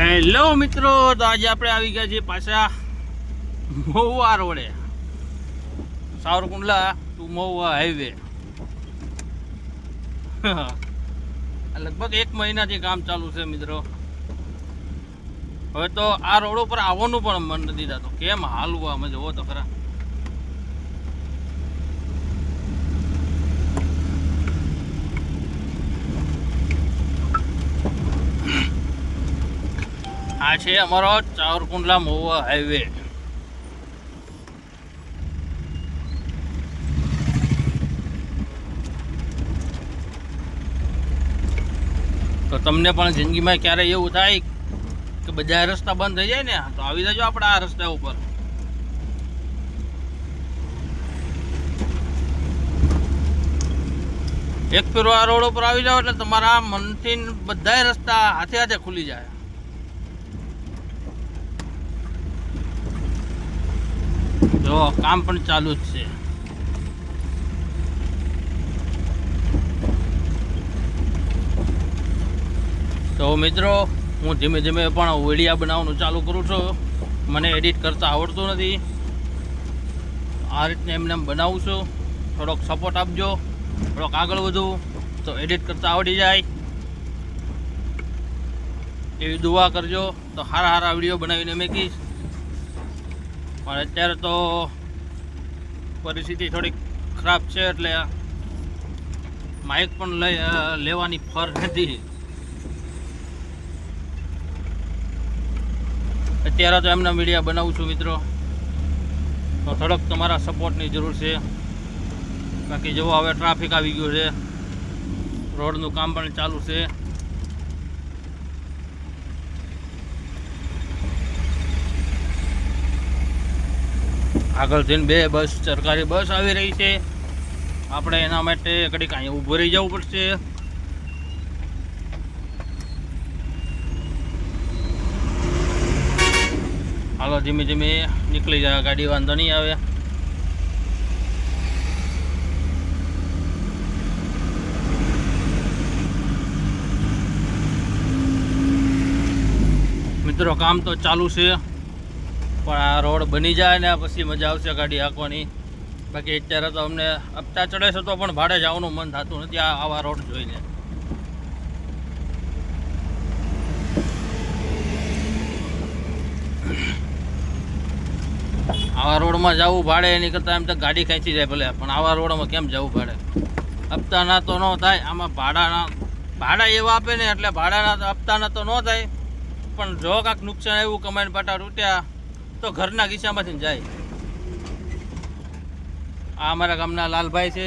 Hello મિત્રો, તો આજે આપણે આવી ગયા છીએ પાછા મહુવા રોડે, સાવરકુંડલા ટુ મહુવા હાઈવે. લગભગ 1 મહિનાથી કામ ચાલુ છે મિત્રો. હવે તો આ રોડ ઉપર આવવાનું પણ મન નથી થતું. કેમ હાલવું અમે જોવો તો ખરા. આ છે અમારો સાવરકુંડલા મહુવા હાઈવે. તો તમને પણ જિંદગીમાં ક્યારે એવું થાય કે બધા રસ્તા બંધ થઈ જાય ને, તો આવી જજો આપણે આ રસ્તા ઉપર. એક ફેરો આ રોડ ઉપર આવી જાવ એટલે તમારા મનથી બધા રસ્તા હાથે હાથે ખુલી જાય. જો કામ પણ ચાલુ જ છે. તો મિત્રો, હું ધીમે ધીમે પણ વિડીયો બનાવવાનું ચાલુ કરું છું. મને એડિટ કરતા આવડતું નથી. આ રીતને એમને બનાવું છું. થોડોક સપોર્ટ આપજો, થોડોક આગળ વધું તો એડિટ કરતા આવડી જાય એવી દુઆ કરજો. તો સારા સારા વિડીયો બનાવીને મૂકીશ. પણ અત્યારે તો પરિસ્થિતિ થોડીક ખરાબ છે એટલે માઇક પણ લેવાની ફર નથી. અત્યારે તો એમના વિડીયો બનાવું છું મિત્રો. તો થોડોક તમારા સપોર્ટની જરૂર છે. બાકી જુઓ, હવે ટ્રાફિક આવી ગયું છે, રોડનું કામ પણ ચાલુ છે. આગળથી 2 બસ, સરકારી બસ આવી રહી છે. આપણે એના માટે ઘડીક અહીંયા ઊભું રહી જવું પડશે. હાલો, ધીમે ધીમે નીકળી જાય ગાડી, વાંધો નહીં આવે. મિત્રો, કામ તો ચાલુ છે, પણ આ રોડ બની જાય ને પછી મજા આવશે ગાડી હાંકવાની. બાકી અત્યારે તો અમને હપ્તા ચડે છે તો પણ ભાડે જવાનું મન થતું નથી આવા રોડ જોઈને. આવા રોડમાં જવું ભાડે એની કરતાં એમ તો ગાડી ખેંચી જાય ભલે, પણ આવા રોડમાં કેમ જવું ભાડે? હપ્તાના તો ન થાય. આમાં ભાડા એવા આપે ને એટલે ભાડાના હપ્તાના તો ન થાય. પણ જો કાંઈક નુકસાન આવ્યું, કમાઈને પાટા રૂટ્યા તો ઘરના ખિસ્સામાંથી જાય. આ અમારા ગામના લાલભાઈ છે.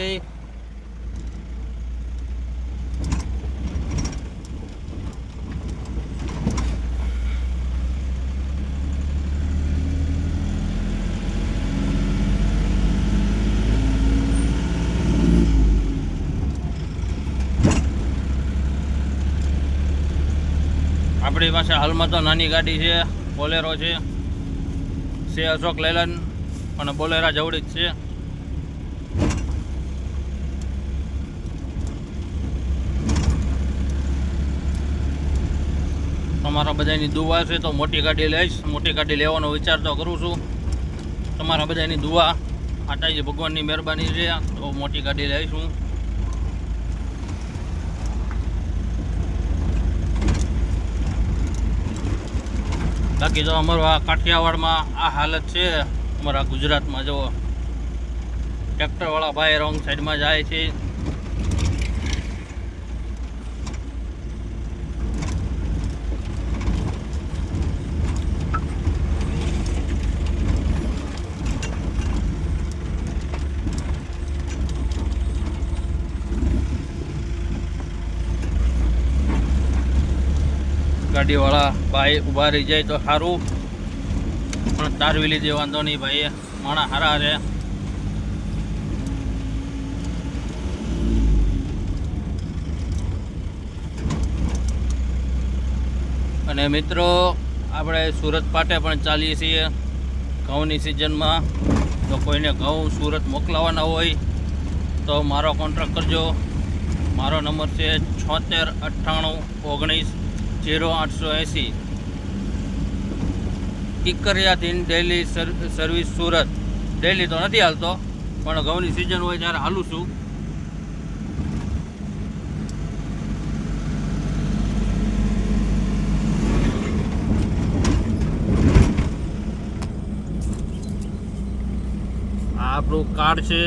આપણી પાસે હાલમાં તો નાની ગાડી છે, બોલેરો છે અશોક લેલન, અને બોલેરા જવડી જ છે. તમારા બધાની દુઆ છે તો મોટી ગાડી લઈશ. મોટી ગાડી લેવાનો વિચાર તો કરું છું. તમારા બધાની દુઆ, માતાજી ભગવાનની મહેરબાની છે તો મોટી ગાડી લઈશું. બાકી તો અમારું આ કાઠિયાવાડમાં આ હાલત છે. અમારા ગુજરાતમાં જો ટ્રેક્ટરવાળા ભાઈ રોંગ સાઈડમાં જાય છે. ગાડીવાળા ભાઈ ઊભા રહી જાય તો સારું, પણ તારવી લીધી વાંધો નહીં. ભાઈ માણા હારા છે. અને મિત્રો, આપણે સુરત પાટે પણ ચાલીએ છીએ ઘઉંની સિઝનમાં. તો કોઈને ઘઉં સુરત મોકલાવાના હોય તો મારો કોન્ટ્રાક્ટ કરજો. મારો નંબર છે 76 98 19 0880. કિકરિયાથી ડેલી સર્વિસ સુરત. ડેલી તો નથી હાલતો, પણ ઘઉંની સિઝન હોય ત્યારે હાલું છું. આ આપણું કાર્ડ છે.